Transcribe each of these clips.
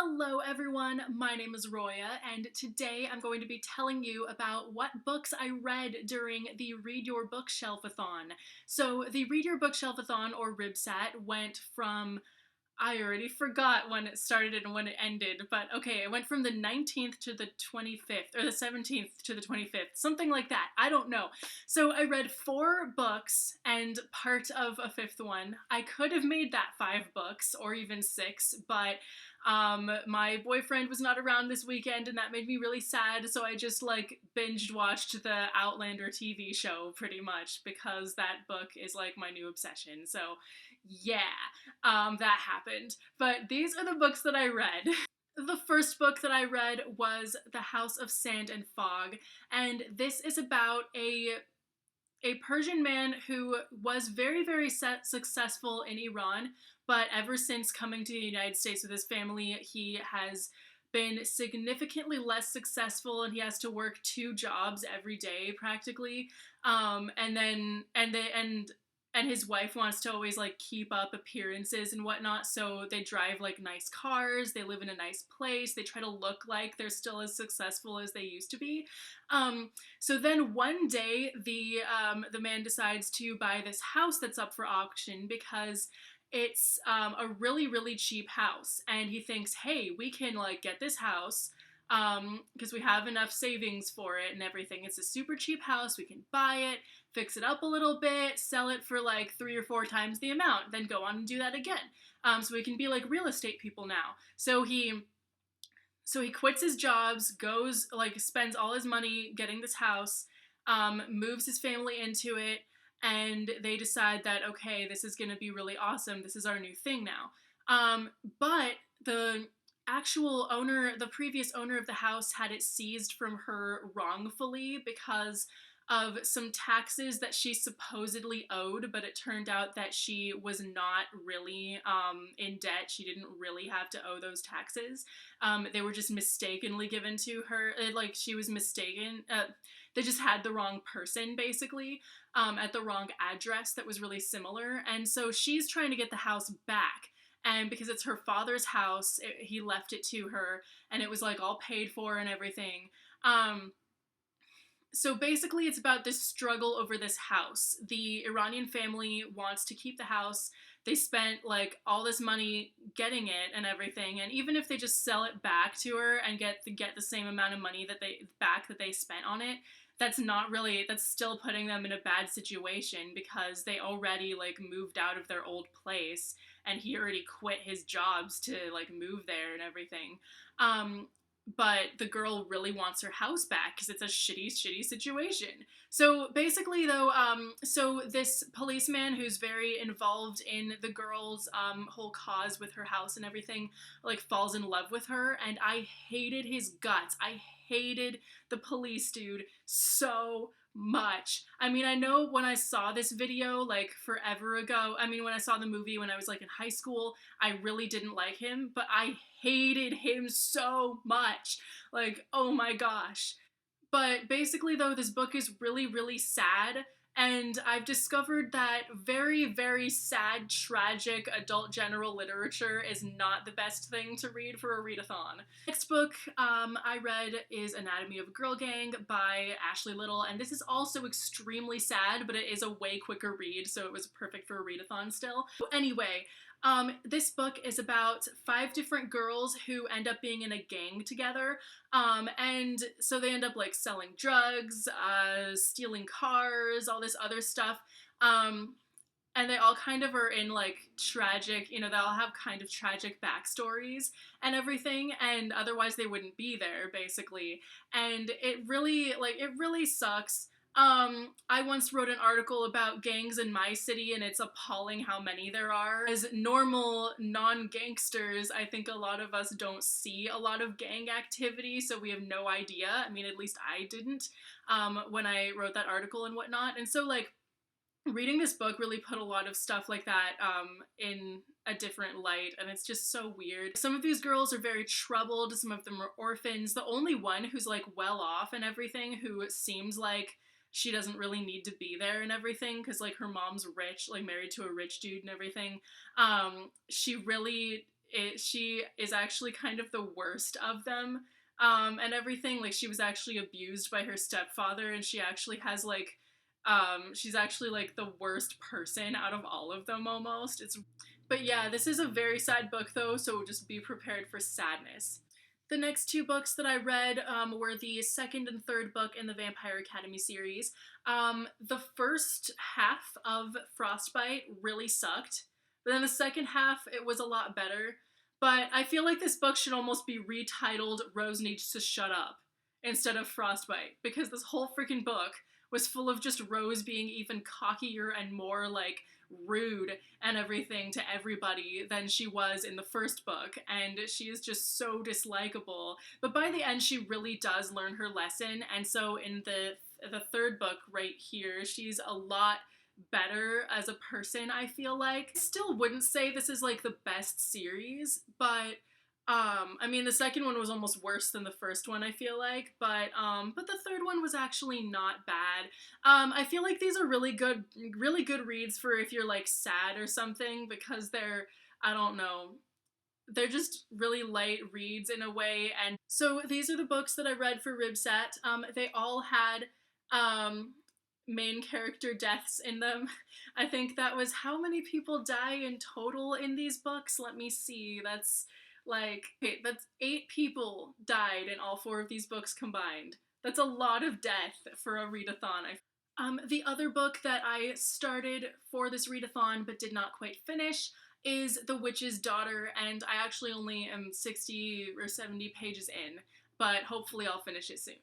Hello everyone, my name is Roya, and today I'm going to be telling you about what books I read during the Read-Your-Book-Shelf-A-Thon. So the Read-Your-Book-Shelf-A-Thon, or RYBSAT, went from, I already forgot when it started and when it ended, but okay, it went from the 19th to the 25th, or the 17th to the 25th, something like that, I don't know. So I read 4 books and part of a 5th one. I could have made that 5 books, or even 6, but my boyfriend was not around this weekend and that made me really sad, so I just like binge watched the Outlander TV show pretty much because that book is like my new obsession. So yeah, that happened. But these are the books that I read. The first book that I read was The House of Sand and Fog, and this is about a Persian man who was very successful in Iran, but ever since coming to the United States with his family, he has been significantly less successful, and he has to work 2 jobs every day practically. And his wife wants to always like keep up appearances and whatnot, so they drive like nice cars, they live in a nice place, they try to look like they're still as successful as they used to be. So then one day the man decides to buy this house that's up for auction because it's a really cheap house, and he thinks, hey, we can like get this house because we have enough savings for it and everything. It's a super cheap house, we can buy it, fix it up a little bit, sell it for like 3 or 4 times the amount, then go on and do that again. So we can be like real estate people now. So he quits his jobs, goes like spends all his money getting this house, moves his family into it, and they decide that, okay, this is going to be really awesome. This is our new thing now. But the actual owner, the previous owner of the house, had it seized from her wrongfully because of some taxes that she supposedly owed, but it turned out that she was not really in debt. She didn't really have to owe those taxes. They were just mistakenly given to her. Like, she was mistaken. They just had the wrong person, basically, at the wrong address that was really similar. And so she's trying to get the house back. And because it's her father's house, he left it to her, and it was like all paid for and everything. So basically it's about this struggle over this house. The Iranian family wants to keep the house. They spent like all this money getting it and everything, and even if they just sell it back to her and get the same amount of money that they spent on it, that's still putting them in a bad situation because they already like moved out of their old place, and he already quit his jobs to like move there and everything. But the girl really wants her house back because it's a shitty situation. So basically, though, so this policeman who's very involved in the girl's whole cause with her house and everything, like, falls in love with her, and I hated his guts. I hated the police dude so much. I mean, I know when I saw this video like forever ago, I mean, when I saw the movie when I was like in high school, I really didn't like him, but I hated him so much. Like, oh my gosh. But basically, though, this book is really sad, and I've discovered that very sad, tragic adult general literature is not the best thing to read for a readathon. Next book I read is Anatomy of a Girl Gang by Ashley Little, and this is also extremely sad, but it is a way quicker read, so it was perfect for a readathon still. Anyway, this book is about 5 different girls who end up being in a gang together, and so they end up like selling drugs, stealing cars, all this other stuff, and they all kind of are in like tragic, they all have kind of tragic backstories and everything, and otherwise they wouldn't be there, basically, and it really sucks. I once wrote an article about gangs in my city, and it's appalling how many there are. As normal non-gangsters, I think a lot of us don't see a lot of gang activity, so we have no idea. I mean, at least I didn't, when I wrote that article and whatnot. And so, like, reading this book really put a lot of stuff like that in a different light, and it's just so weird. Some of these girls are very troubled, some of them are orphans. The only one who's like well off and everything, who seems like she doesn't really need to be there and everything because like her mom's rich, like married to a rich dude and everything, she really she is actually kind of the worst of them. And everything, like she was actually abused by her stepfather, and she actually has like she's actually like the worst person out of all of them almost. It's But yeah, this is a very sad book though, so just be prepared for sadness. The next two books that I read were the second and third book in the Vampire Academy series. The first half of Frostbite really sucked, but then the second half, it was a lot better. But I feel like this book should almost be retitled Rose Needs to Shut Up instead of Frostbite, because this whole freaking book was full of just Rose being even cockier and more like rude and everything to everybody than she was in the first book, and she is just so dislikable. But by the end, she really does learn her lesson, and so in the third book right here, she's a lot better as a person, I feel like. I still wouldn't say this is like the best series, but I mean, the second one was almost worse than the first one, I feel like, but the third one was actually not bad. I feel like these are really good reads for if you're like sad or something, because they're, I don't know, they're just really light reads in a way. And so these are the books that I read for RYBSAT. They all had main character deaths in them. I think that was how many people die in total in these books. Let me see. That's 8 people died in all 4 of these books combined. That's a lot of death for a readathon. The other book that I started for this readathon but did not quite finish is The Witch's Daughter, and I actually only am 60 or 70 pages in, but hopefully I'll finish it soon.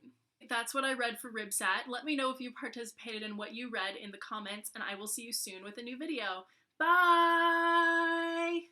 That's what I read for RYBSAT. Let me know if you participated in what you read in the comments, and I will see you soon with a new video. Bye!